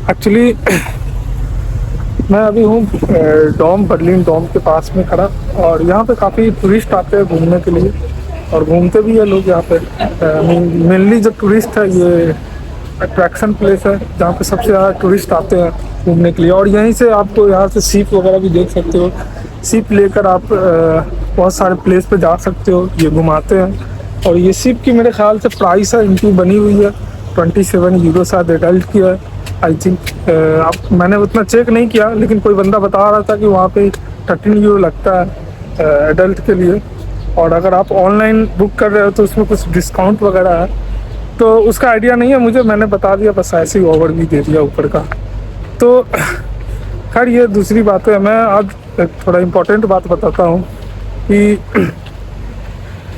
Actually मैं अभी हूँ बर्लिन डॉम के पास में खड़ा। और यहाँ पे काफ़ी टूरिस्ट आते हैं घूमने के लिए, और घूमते भी है लोग यहाँ पे। मेनली जो टूरिस्ट है, ये अट्रैक्शन प्लेस है जहाँ पे सबसे ज़्यादा टूरिस्ट आते हैं घूमने के लिए। और यहीं से आपको यहाँ से सीप वगैरह भी देख सकते हो। सीप लेकर आप बहुत सारे प्लेस पे जा सकते हो, ये घुमाते हैं। और ये सीप की मेरे ख्याल से प्राइस है इनकी बनी हुई है 27 यूरो शायद एडल्ट की है, आई थिंक। आप मैंने उतना चेक नहीं किया, लेकिन कोई बंदा बता रहा था कि वहाँ पे 13 यूरो लगता है एडल्ट के लिए। और अगर आप ऑनलाइन बुक कर रहे हो तो उसमें कुछ डिस्काउंट वगैरह है, तो उसका आइडिया नहीं है मुझे, मैंने बता दिया बस, ऐसे ही ओवर भी दे दिया ऊपर का। तो खैर ये दूसरी बात है। मैं आज एक थोड़ा इम्पोर्टेंट बात बताता हूँ कि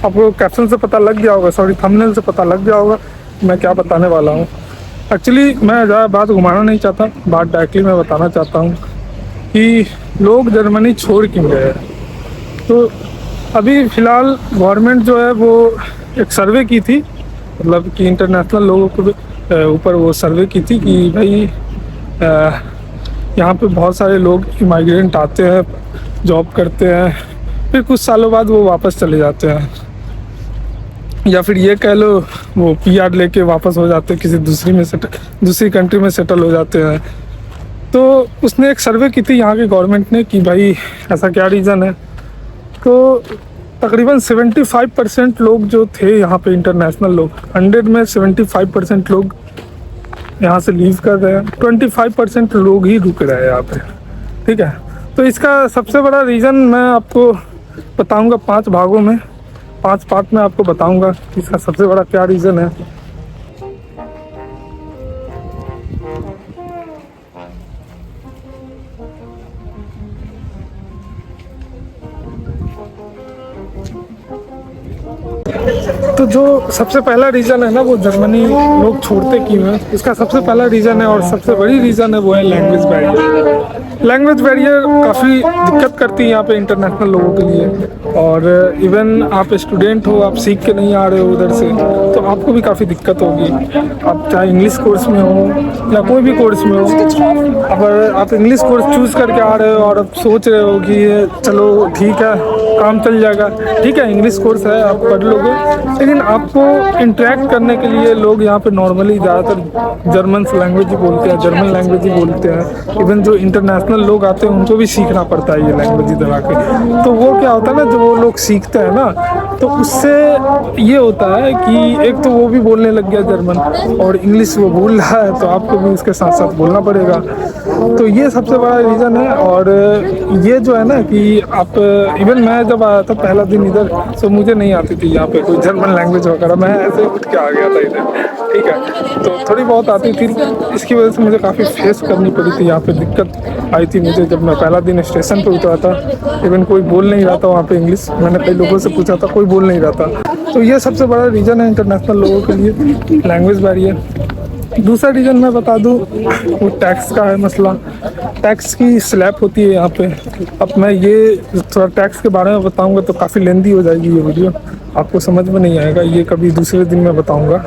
आपको कैप्शन से पता लग गया होगा, सॉरी थंबनेल से पता लग गया होगा मैं क्या बताने वाला हूँ। एक्चुअली मैं ज़्यादा बात घुमाना नहीं चाहता, बात डायरेक्टली मैं बताना चाहता हूँ कि लोग जर्मनी छोड़ क्यों गए हैं। तो अभी फ़िलहाल गवर्नमेंट जो है वो एक सर्वे की थी, मतलब कि इंटरनेशनल लोगों के ऊपर वो सर्वे की थी कि भाई यहाँ पे बहुत सारे लोग इमाइग्रेंट आते हैं, जॉब करते हैं, फिर कुछ सालों बाद वो वापस चले जाते हैं, या फिर ये कह लो वो पीआर लेके वापस हो जाते हैं, किसी दूसरी कंट्री में सेटल हो जाते हैं। तो उसने एक सर्वे की थी यहाँ की गवर्नमेंट ने कि भाई ऐसा क्या रीज़न है। तो तकरीबन 75% लोग जो थे यहाँ पे इंटरनेशनल लोग, 100 में 75% लोग यहाँ से लीव कर रहे हैं, 25% लोग ही रुक रहे हैं यहाँ पे। ठीक है, तो इसका सबसे बड़ा रीज़न मैं आपको बताऊँगा 5 भागों में, 5 पार्ट में आपको बताऊँगा कि इसका सबसे बड़ा क्या रीज़न है। तो जो सबसे पहला रीज़न है ना, वो जर्मनी लोग छोड़ते क्यों हैं, इसका सबसे पहला रीज़न है और सबसे बड़ी रीज़न है वो है लैंग्वेज बैरियर। लैंग्वेज बैरियर काफ़ी दिक्कत करती है यहाँ पे इंटरनेशनल लोगों के लिए। और इवन आप स्टूडेंट हो, आप सीख के नहीं आ रहे हो उधर से, तो आपको भी काफ़ी दिक्कत होगी। आप चाहे इंग्लिश कोर्स में हो या कोई भी कोर्स में हो, अगर आप इंग्लिश कोर्स चूज़ करके आ रहे हो और आप सोच रहे हो कि चलो ठीक है काम चल जाएगा, ठीक है इंग्लिश कोर्स है आप पढ़ लोगे, लेकिन आपको इंटरेक्ट करने के लिए लोग यहाँ पे नॉर्मली ज़्यादातर जर्मन लैंग्वेज ही बोलते हैं, जर्मन लैंग्वेज ही बोलते हैं। इवन जो इंटरनेशनल लोग आते हैं उनको भी सीखना पड़ता है ये लैंग्वेज इधर आके। तो वो क्या होता है ना, जो वो लोग सीखते हैं ना, तो उससे ये होता है कि एक तो वो भी बोलने लग गया जर्मन, और इंग्लिश वो बोल रहा है, तो आपको भी उसके साथ साथ बोलना पड़ेगा। तो ये सबसे बड़ा रीज़न है। और ये जो है ना कि आप, इवन मैं जब आया था पहला दिन इधर, तो मुझे नहीं आती थी यहाँ पे कोई जर्मन लैंग्वेज वगैरह, मैं ऐसे उठ के आ गया था इधर। ठीक है, तो थोड़ी बहुत आती थी, इसकी वजह से मुझे काफ़ी फेस करनी पड़ी थी, यहाँ पे दिक्कत आई थी मुझे जब मैं पहला दिन स्टेशन पे उतरा था। इवन कोई बोल नहीं रहा था वहाँ पे इंग्लिश, मैंने कई लोगों से पूछा था, कोई बोल नहीं रहा था। तो ये सबसे बड़ा रीज़न है इंटरनेशनल लोगों के लिए, लैंग्वेज बैरियर। दूसरा रीज़न मैं बता दूं, वो टैक्स का है मसला। टैक्स की स्लैब होती है यहाँ पे। अब मैं ये थोड़ा टैक्स के बारे में बताऊंगा तो काफ़ी लेंदी हो जाएगी ये वीडियो, आपको समझ में नहीं आएगा, ये कभी दूसरे दिन मैं बताऊंगा।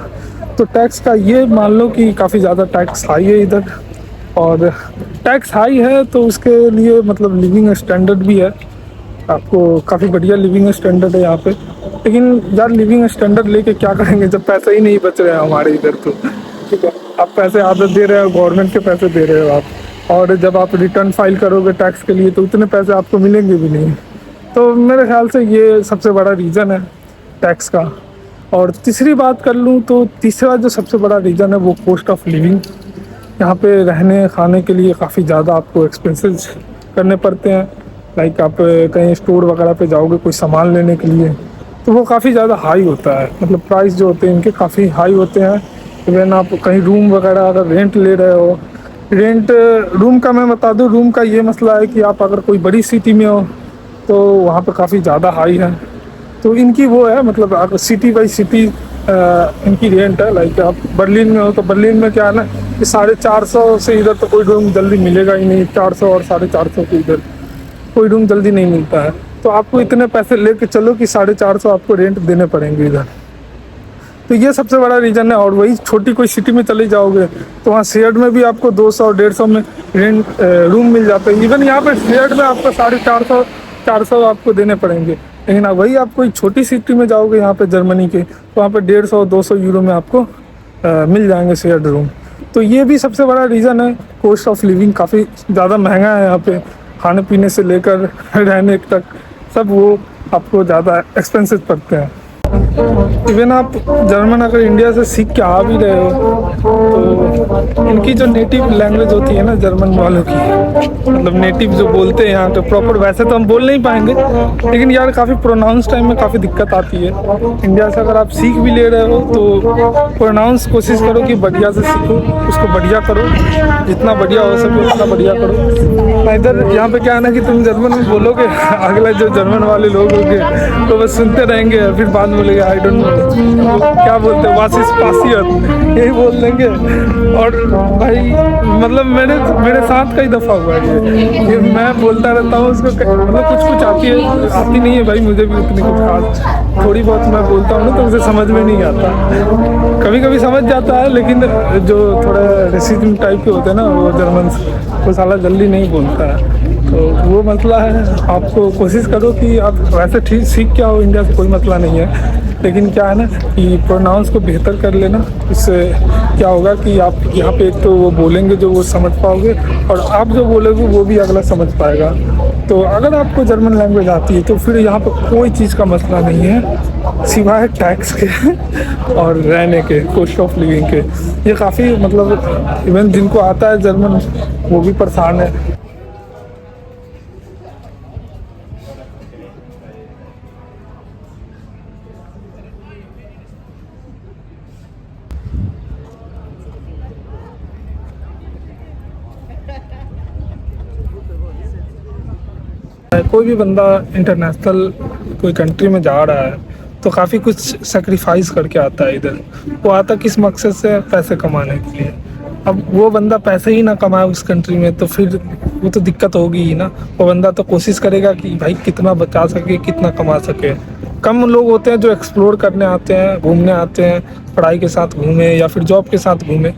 तो टैक्स का ये मान लो कि काफ़ी ज़्यादा टैक्स हाई है इधर, और टैक्स हाई है तो उसके लिए मतलब लिविंग स्टैंडर्ड भी है, आपको काफ़ी बढ़िया लिविंग स्टैंडर्ड है यहाँ पे। लेकिन यार लिविंग स्टैंडर्ड लेके क्या करेंगे जब पैसे ही नहीं बच रहे हैं हमारे इधर। तो ठीक है, आप पैसे आदत दे रहे हो, गवर्नमेंट के पैसे दे रहे हो आप, और जब आप रिटर्न फाइल करोगे टैक्स के लिए तो उतने पैसे आपको मिलेंगे भी नहीं। तो मेरे ख्याल से ये सबसे बड़ा रीज़न है टैक्स का। और तीसरी बात कर लूँ तो तीसरा जो सबसे बड़ा रीज़न है वो कॉस्ट ऑफ लिविंग। यहाँ पे रहने खाने के लिए काफ़ी ज़्यादा आपको एक्सपेंसेस करने पड़ते हैं। लाइक आप कहीं स्टोर वगैरह पे जाओगे कोई सामान लेने के लिए, तो वो काफ़ी ज़्यादा हाई होता है, मतलब प्राइस जो होते हैं इनके काफ़ी हाई होते हैं। इवन आप कहीं रूम वगैरह अगर रेंट ले रहे हो, रेंट रूम का मैं बता दूं, रूम का ये मसला है कि आप अगर कोई बड़ी सिटी में हो तो वहाँ पे काफ़ी ज़्यादा हाई है। तो इनकी वो है, मतलब अगर सिटी बाई सिटी इनकी रेंट है। लाइक आप बर्लिन में हो तो बर्लिन में क्या है ना कि 450 से इधर तो कोई रूम जल्दी मिलेगा ही नहीं, 400 और 450 के इधर कोई रूम जल्दी नहीं मिलता है। तो आपको इतने पैसे लेके चलो कि 450 आपको रेंट देने पड़ेंगे इधर। तो ये सबसे बड़ा रीज़न है। और वही छोटी कोई सिटी में चले जाओगे तो वहाँ शेयर्ड में भी आपको 200-150 में रेंट रूम मिल जाता है। इवन यहाँ पे शेयर्ड में आपको 450 आपको देने पड़ेंगे। लेकिन वही आप कोई छोटी सिटी में जाओगे यहाँ पे जर्मनी के, तो वहाँ पे 150-200 यूरो में आपको मिल जाएंगे शेयर्ड रूम। तो ये भी सबसे बड़ा रीज़न है। कॉस्ट ऑफ लिविंग काफ़ी ज़्यादा महंगा है यहाँ पे, खाने पीने से लेकर रहने तक सब वो आपको ज़्यादा एक्सपेंसिव पड़ते हैं। इवन आप जर्मन अगर इंडिया से सीख के आ भी रहे हो तो इनकी जो नेटिव लैंग्वेज होती है ना जर्मन वालों की, मतलब नेटिव जो बोलते हैं यहाँ पे प्रॉपर, वैसे तो हम बोल नहीं पाएंगे, लेकिन यार काफ़ी प्रोनाउंस टाइम में काफ़ी दिक्कत आती है। इंडिया से अगर आप सीख भी ले रहे हो तो प्रोनाउंस कोशिश करो कि बढ़िया से सीखो, उसको बढ़िया करो, जितना बढ़िया हो सके उतना बढ़िया करो। इधर यहाँ पे क्या है ना कि तुम जर्मन में बोलोगे, अगला जो जर्मन वाले लोग होंगे तो बस सुनते रहेंगे, फिर बाद में बोलेंगे आई डोंट नो क्या बोलते हैं, वासिस पासियत यही बोल देंगे। और भाई मतलब मेरे साथ कई दफ़ा हुआ है ये मैं बोलता रहता हूँ उसको, मतलब कुछ आती नहीं है भाई, मुझे भी उतनी कुछ खास, थोड़ी बहुत मैं बोलता हूँ ना तो उसे समझ में नहीं आता, कभी कभी समझ जाता है, लेकिन जो थोड़ा रेसिज्म टाइप के होते हैं ना वो जर्मन, वो साला जल्दी नहीं बोलता है, तो वो मसला है। आपको कोशिश करो कि आप वैसे ठीक सीख के आओ, इंडिया से कोई मसला नहीं है, लेकिन क्या है ना कि प्रोनाउंस को बेहतर कर लेना। इससे क्या होगा कि आप यहाँ पे एक तो वो बोलेंगे जो वो समझ पाओगे, और आप जो बोलोगे वो भी अगला समझ पाएगा। तो अगर आपको जर्मन लैंग्वेज आती है तो फिर यहाँ पे कोई चीज़ का मसला नहीं है सिवाय टैक्स के और रहने के, कॉस्ट ऑफ लिविंग के। ये काफ़ी मतलब इवन जिनको आता है जर्मन वो भी परेशान है। कोई भी बंदा इंटरनेशनल कोई कंट्री में जा रहा है तो काफ़ी कुछ सेक्रीफाइस करके आता है इधर। वो आता किस मकसद से, पैसे कमाने के लिए। अब वो बंदा पैसे ही ना कमाए उस कंट्री में तो फिर वो तो दिक्कत होगी ही ना। वो बंदा तो कोशिश करेगा कि भाई कितना बचा सके, कितना कमा सके। कम लोग होते हैं जो एक्सप्लोर करने आते हैं, घूमने आते हैं, पढ़ाई के साथ घूमे या फिर जॉब के साथ घूमे।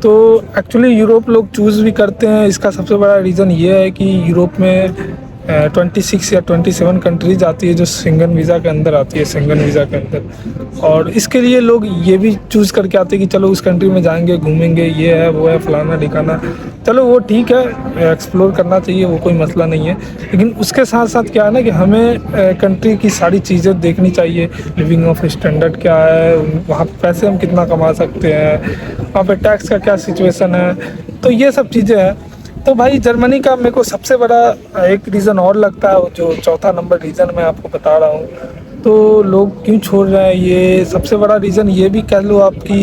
तो एक्चुअली यूरोप लोग चूज़ भी करते हैं, इसका सबसे बड़ा रीज़न ये है कि यूरोप में 26 या 27 कंट्रीज आती है जो शेंगन वीज़ा के अंदर आती है, शेंगन वीज़ा के अंदर। और इसके लिए लोग ये भी चूज़ करके आते हैं कि चलो उस कंट्री में जाएंगे, घूमेंगे, ये है वो है फलाना ठिकाना। चलो वो ठीक है, एक्सप्लोर करना चाहिए, वो कोई मसला नहीं है। लेकिन उसके साथ साथ क्या है ना कि हमें कंट्री की सारी चीज़ें देखनी चाहिए। लिविंग ऑफ स्टैंडर्ड क्या है, वहाँ पैसे हम कितना कमा सकते हैं, वहाँ पे टैक्स का क्या सिचुएशन है, तो ये सब चीज़ें हैं। तो भाई जर्मनी का मेरे को सबसे बड़ा एक रीज़न और लगता है, जो चौथा नंबर रीज़न मैं आपको बता रहा हूँ। तो लोग क्यों छोड़ रहे हैं, ये सबसे बड़ा रीज़न ये भी कह लो आपकी,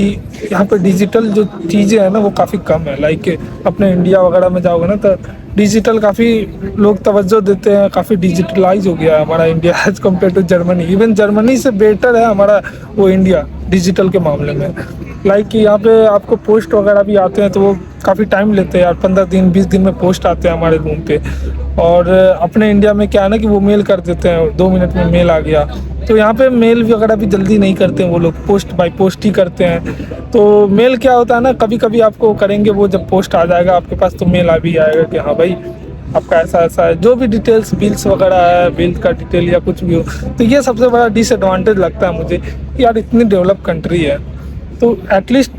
यहाँ पे डिजिटल जो चीज़ें हैं ना वो काफ़ी कम है। लाइक अपने इंडिया वगैरह में जाओगे ना तो डिजिटल काफ़ी लोग तवज्जो देते हैं, काफ़ी डिजिटलाइज हो गया है हमारा India as compare to Germany. Even Germany से बेटर है हमारा वो इंडिया डिजिटल के मामले में। लाइक कि यहाँ पे आपको पोस्ट वगैरह भी आते हैं तो वो काफ़ी टाइम लेते हैं यार, 15 दिन 20 दिन में पोस्ट आते हैं हमारे रूम पे। और अपने इंडिया में क्या है ना कि वो मेल कर देते हैं, 2 मिनट में मेल आ गया। तो यहाँ पे मेल वगैरह भी जल्दी नहीं करते हैं वो लोग, पोस्ट बाय पोस्ट ही करते हैं। तो मेल क्या होता है ना, कभी कभी आपको करेंगे वो, जब पोस्ट आ जाएगा आपके पास तो मेल आ भी आएगा कि हाँ भाई आपका ऐसा ऐसा है, जो भी डिटेल्स बिल्स वगैरह है, बिल का डिटेल या कुछ भी हो। तो ये सबसे बड़ा डिसएडवांटेज लगता है मुझे कि यार इतनी डेवलप कंट्री है तो एटलीस्ट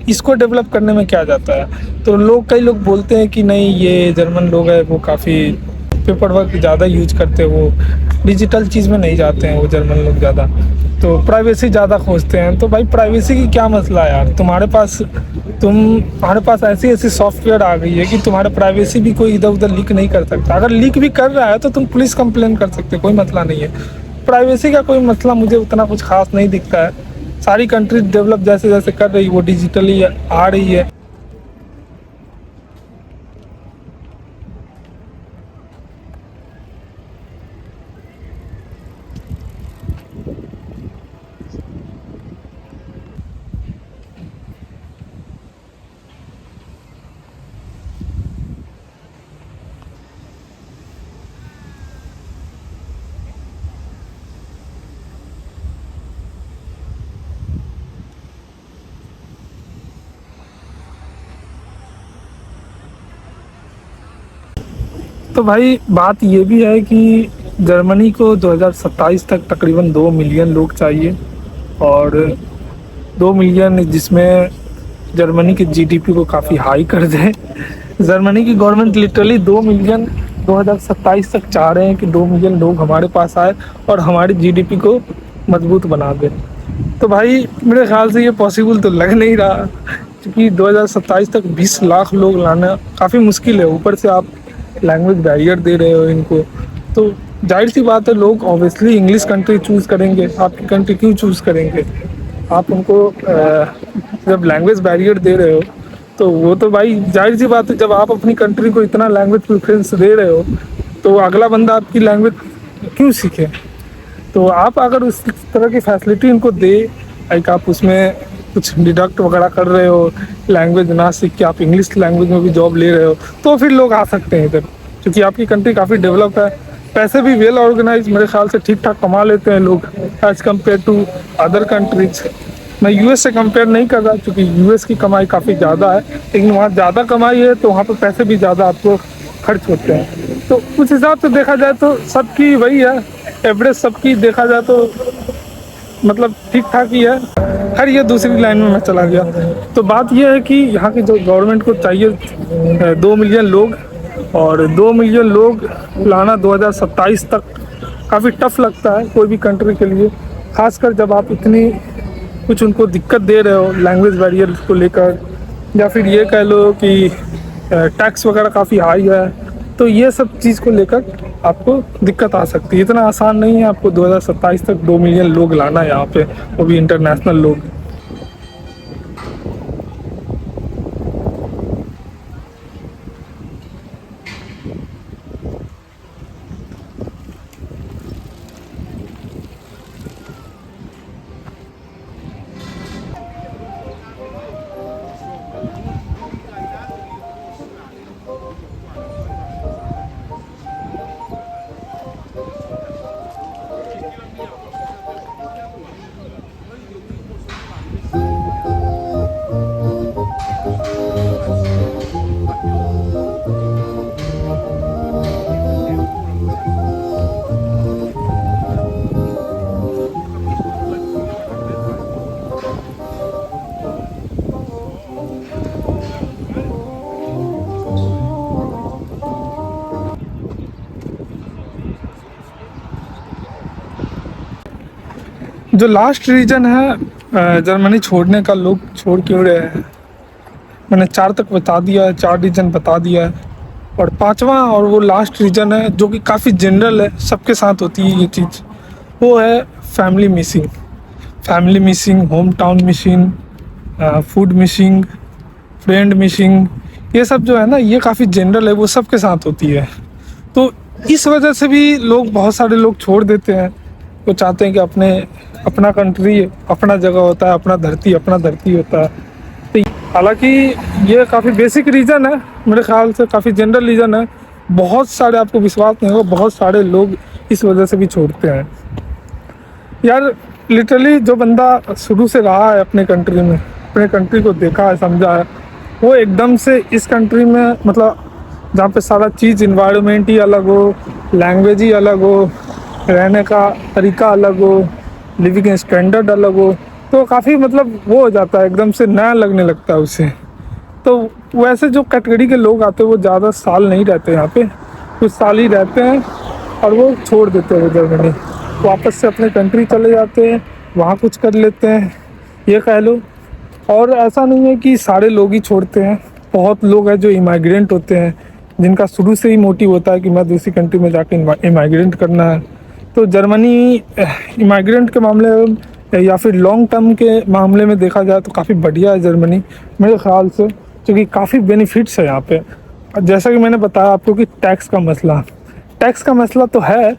इसको डेवलप करने में क्या जाता है। तो कई लोग बोलते हैं कि नहीं ये जर्मन लोग हैं वो काफ़ी पेपर वर्क ज़्यादा यूज करते हैं, वो डिजिटल चीज़ में नहीं जाते हैं वो जर्मन लोग ज़्यादा, तो प्राइवेसी ज़्यादा खोजते हैं। तो भाई प्राइवेसी की क्या मसला है यार, तुम्हारे पास ऐसी ऐसी सॉफ्टवेयर आ गई है कि तुम्हारा प्राइवेसी भी कोई इधर उधर लीक नहीं कर सकता। अगर लीक भी कर रहा है तो तुम पुलिस कंप्लेन कर सकते हो, कोई मसला नहीं है। प्राइवेसी का कोई मसला मुझे उतना कुछ खास नहीं दिखता है। सारी कंट्रीज डेवलप जैसे जैसे कर रही वो डिजिटली आ रही है। तो भाई बात ये भी है कि जर्मनी को 2027 तक तकरीबन 2 मिलियन लोग चाहिए, और 2 मिलियन जिसमें जर्मनी की जीडीपी को काफ़ी हाई कर दे। जर्मनी की गवर्नमेंट लिटरली 2 मिलियन 2027 तक चाह रहे हैं कि 2 मिलियन लोग हमारे पास आए और हमारी जीडीपी को मजबूत बना दें। तो भाई मेरे ख्याल से ये पॉसिबल तो लग नहीं रहा, क्योंकि 2027 तक 20 लाख लोग लाना काफ़ी मुश्किल है। ऊपर से आप लैंग्वेज बैरियर दे रहे हो इनको, तो जाहिर सी बात है लोग ऑब्वियसली इंग्लिश कंट्री चूज़ करेंगे। आपकी कंट्री क्यों चूज़ करेंगे? आप उनको जब लैंग्वेज बैरियर दे रहे हो तो वो तो भाई जाहिर सी बात है, जब आप अपनी कंट्री को इतना लैंग्वेज प्रेफरेंस दे रहे हो तो अगला बंदा आपकी लैंग्वेज क्यों सीखे? तो आप अगर उस तरह की फैसिलिटी इनको दे, लाइक आप उसमें कुछ डिडक्ट वगैरह कर रहे हो, लैंग्वेज ना सीख के आप इंग्लिश लैंग्वेज में भी जॉब ले रहे हो, तो फिर लोग आ सकते हैं इधर, क्योंकि आपकी कंट्री काफ़ी डेवलप है। पैसे भी वेल ऑर्गेनाइज मेरे ख्याल से ठीक ठाक कमा लेते हैं लोग as compare to other countries. मैं यूएस से कंपेयर नहीं कर रहा, क्योंकि यूएस की कमाई काफ़ी ज़्यादा है, लेकिन वहाँ ज़्यादा कमाई है तो वहाँ पर पैसे भी ज़्यादा आपको खर्च होते हैं। तो उस हिसाब से देखा जाए तो सबकी वही है, एवरेज सबकी देखा जाए तो मतलब ठीक ठाक ही है। खैर ये दूसरी लाइन में मैं चला गया। तो बात यह है कि यहाँ की जो गवर्नमेंट को चाहिए 2 मिलियन लोग, और 2 मिलियन लोग लाना 2027 तक काफ़ी टफ लगता है कोई भी कंट्री के लिए, खासकर जब आप इतनी कुछ उनको दिक्कत दे रहे हो लैंग्वेज बैरियर को लेकर, या फिर ये कह लो कि टैक्स वगैरह काफ़ी हाई है। तो ये सब चीज़ को लेकर आपको दिक्कत आ सकती है। इतना आसान नहीं है आपको 2027 तक 2 मिलियन लोग लाना है यहाँ पे, वो भी इंटरनेशनल लोग। जो लास्ट रीज़न है जर्मनी छोड़ने का, लोग छोड़ क्यों रहे हैं, मैंने 4 तक बता दिया है, 4 रीज़न बता दिया है। और पांचवा और वो लास्ट रीज़न है जो कि काफ़ी जनरल है, सबके साथ होती है ये चीज़, वो है family missing. Family missing, home town missing, food missing, friend missing, ये सब जो है ना ये काफ़ी जनरल है, वो सबके साथ होती है। तो इस वजह से भी लोग, बहुत सारे लोग छोड़ देते हैं। वो चाहते हैं कि अपना कंट्री अपना जगह होता है, अपना धरती होता है। तो हालांकि ये काफ़ी बेसिक रीज़न है, मेरे ख्याल से काफ़ी जनरल रीज़न है। बहुत सारे, आपको विश्वास नहीं होगा, बहुत सारे लोग इस वजह से भी छोड़ते हैं। यार लिटरली जो बंदा शुरू से रहा है अपने कंट्री में, अपने कंट्री को देखा है, समझा है, वो एकदम से इस कंट्री में, मतलब जहाँ पे सारा चीज़ इन्वायरमेंट ही अलग हो, लैंग्वेज ही अलग हो, रहने का तरीका अलग हो, लिविंग स्टैंडर्ड अलग हो, तो काफ़ी मतलब वो हो जाता है, एकदम से नया लगने लगता है उसे। तो वैसे जो कैटेगरी के लोग आते हैं वो ज़्यादा साल नहीं रहते यहाँ पे, कुछ साल ही रहते हैं और वो छोड़ देते हैं जर्मनी, वापस से अपने कंट्री चले जाते हैं, वहाँ कुछ कर लेते हैं, ये कह लो। और ऐसा नहीं है कि सारे लोग ही छोड़ते हैं, बहुत लोग हैं जो इमाइग्रेंट होते हैं, जिनका शुरू से ही मोटिव होता है कि मैं दूसरी कंट्री में जाके इमाइग्रेंट करना है। तो जर्मनी इमाइग्रेंट के मामले में या फिर लॉन्ग टर्म के मामले में देखा जाए तो काफ़ी बढ़िया है जर्मनी मेरे ख़्याल से, क्योंकि काफ़ी बेनिफिट्स है यहाँ पे। जैसा कि मैंने बताया आपको कि टैक्स का मसला तो है,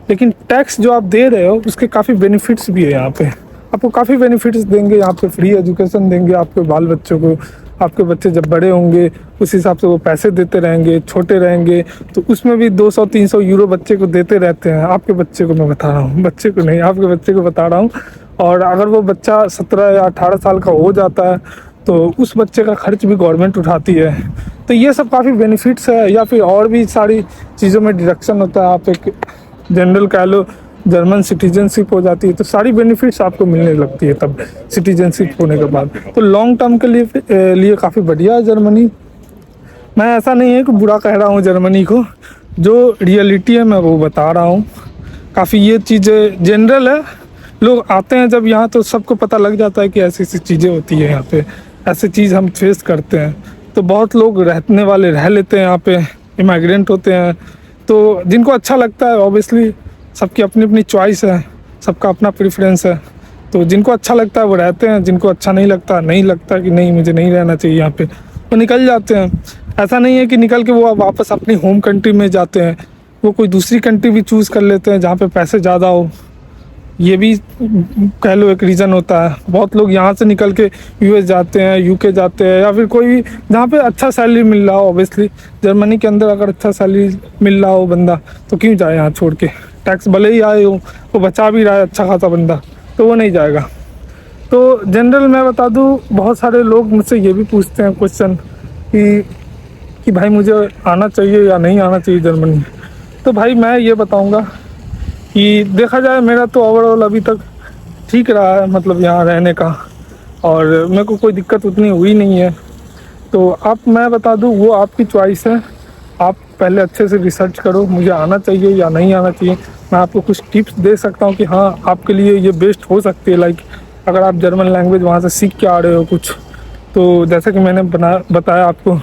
लेकिन टैक्स जो आप दे रहे हो उसके काफ़ी बेनिफिट्स भी है यहाँ पे। आपको काफ़ी बेनिफिट्स देंगे यहाँ पे, फ्री एजुकेशन देंगे आपके बाल बच्चों को। आपके बच्चे जब बड़े होंगे उस हिसाब से वो पैसे देते रहेंगे, छोटे रहेंगे तो उसमें भी 200-300 यूरो बच्चे को देते रहते हैं। आपके बच्चे को मैं बता रहा हूँ, बच्चे को नहीं, आपके बच्चे को बता रहा हूँ। और अगर वो बच्चा 17 या 18 साल का हो जाता है तो उस बच्चे का खर्च भी गवर्नमेंट उठाती है। तो ये सब काफ़ी बेनिफिट्स है, या फिर और भी सारी चीज़ों में डिडक्शन होता है। आप एक जनरल कह लो, जर्मन सिटीजनशिप हो जाती है तो सारी बेनिफिट्स आपको मिलने लगती है तब सिटीजनशिप होने के बाद। तो लॉन्ग टर्म के लिए काफ़ी बढ़िया है जर्मनी। मैं ऐसा नहीं है कि बुरा कह रहा हूँ जर्मनी को, जो रियलिटी है मैं वो बता रहा हूँ। काफ़ी ये चीज़ें जनरल है, लोग आते हैं जब यहाँ तो सबको पता लग जाता है कि ऐसी ऐसी चीज़ें होती है यहाँ पे, ऐसी चीज़ हम फेस करते हैं। तो बहुत लोग रहने वाले रह लेते हैं यहाँ पे, इमिग्रेंट होते हैं, तो जिनको अच्छा लगता है ऑब्वियसली, सबकी अपनी अपनी चॉइस है, सबका अपना प्रेफरेंस है। तो जिनको अच्छा लगता है वो रहते हैं, जिनको अच्छा नहीं लगता, नहीं लगता कि नहीं मुझे नहीं रहना चाहिए यहाँ पे, वो निकल जाते हैं। ऐसा नहीं है कि निकल के वो वापस अपनी होम कंट्री में जाते हैं, वो कोई दूसरी कंट्री भी चूज़ कर लेते हैं जहाँ पे पैसे ज़्यादा हो। ये भी कह लो एक रीज़न होता है। बहुत लोग यहाँ से निकल के यूएस जाते हैं, यूके जाते हैं, या फिर कोई भी जहाँ पे अच्छा सैलरी मिल रहा हो। ऑब्वियसली जर्मनी के अंदर अगर अच्छा सैलरी मिल रहा हो बंदा तो क्यों जाए यहाँ छोड़ के। टैक्स भले ही आए हो, वो बचा भी रहा है अच्छा खासा बंदा, तो वो नहीं जाएगा। तो जनरल मैं बता दूँ, बहुत सारे लोग मुझसे ये भी पूछते हैं क्वेश्चन कि भाई मुझे आना चाहिए या नहीं आना चाहिए जर्मनी। तो भाई मैं ये बताऊँगा कि देखा जाए मेरा तो ओवरऑल अभी तक ठीक रहा है, मतलब यहाँ रहने का, और मेरे को कोई दिक्कत उतनी हुई नहीं है। तो आप मैं बता दूँ वो आपकी चॉइस है, आप पहले अच्छे से रिसर्च करो मुझे आना चाहिए या नहीं आना चाहिए। मैं आपको कुछ टिप्स दे सकता हूँ कि हाँ आपके लिए ये बेस्ट हो सकती है। लाइक अगर आप जर्मन लैंग्वेज वहाँ से सीख के आ रहे हो कुछ, तो जैसे कि मैंने बताया आपको,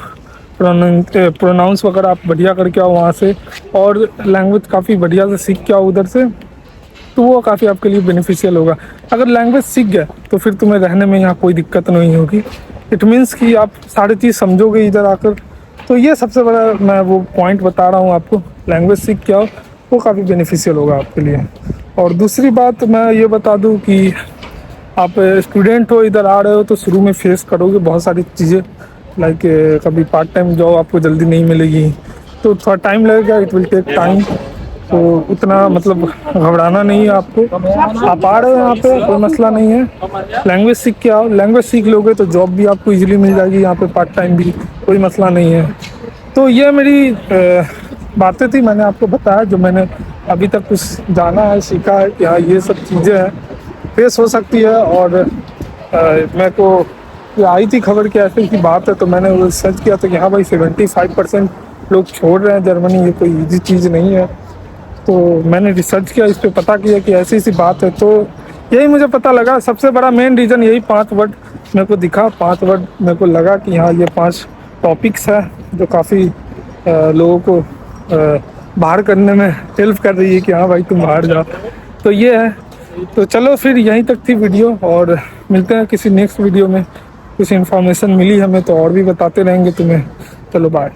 प्रोनाउंस वगैरह आप बढ़िया करके आओ वहाँ से, और लैंग्वेज काफ़ी बढ़िया से सीख के आओ उधर से, तो वो काफ़ी आपके लिए बेनिफिशियल होगा। अगर लैंग्वेज सीख गए तो फिर तुम्हें रहने में यहाँ कोई दिक्कत नहीं होगी। इट मीन्स कि आप सारी चीज़ समझोगे इधर आकर। तो ये सबसे बड़ा मैं वो पॉइंट बता रहा हूँ आपको, लैंग्वेज सीख के आओ, वो काफ़ी बेनिफिशियल होगा आपके लिए। और दूसरी बात मैं ये बता दूँ कि आप स्टूडेंट हो, इधर आ रहे हो, तो शुरू में फेस करोगे बहुत सारी चीज़ें। लाइक कभी पार्ट टाइम जॉब आपको जल्दी नहीं मिलेगी, तो थोड़ा टाइम लगेगा, इट विल टेक टाइम। तो उतना मतलब घबराना नहीं है आपको। आप आ रहे हो यहाँ पे, कोई मसला नहीं है, लैंग्वेज सीख के आओ। लैंग्वेज सीख लोगे तो जॉब भी आपको इजीली मिल जाएगी यहाँ पे, पार्ट टाइम भी, कोई मसला नहीं है। तो ये मेरी बातें थी, मैंने आपको बताया जो मैंने अभी तक कुछ जाना है, सीखा है कि हाँ ये सब चीज़ें हैं, फेस हो सकती है। और मेरे को ये आई थी खबर कि ऐसी की बात है, तो मैंने वो सर्च किया था कि हाँ भाई 75% लोग छोड़ रहे हैं जर्मनी, ये कोई ईजी चीज़ नहीं है। तो मैंने रिसर्च किया, इस पर पता किया कि ऐसी सी बात है, तो यही मुझे पता लगा। सबसे बड़ा मेन रीज़न यही 5 वर्ड मेरे को दिखा, 5 वर्ड मेरे को लगा कि हाँ ये 5 टॉपिक्स है जो काफ़ी लोगों को बाहर करने में हेल्प कर रही है कि हाँ भाई तुम बाहर जाओ। तो ये है। तो चलो फिर यहीं तक थी वीडियो, और मिलते हैं किसी नेक्स्ट वीडियो में। कुछ इन्फॉर्मेशन मिली हमें तो और भी बताते रहेंगे तुम्हें। चलो बाय।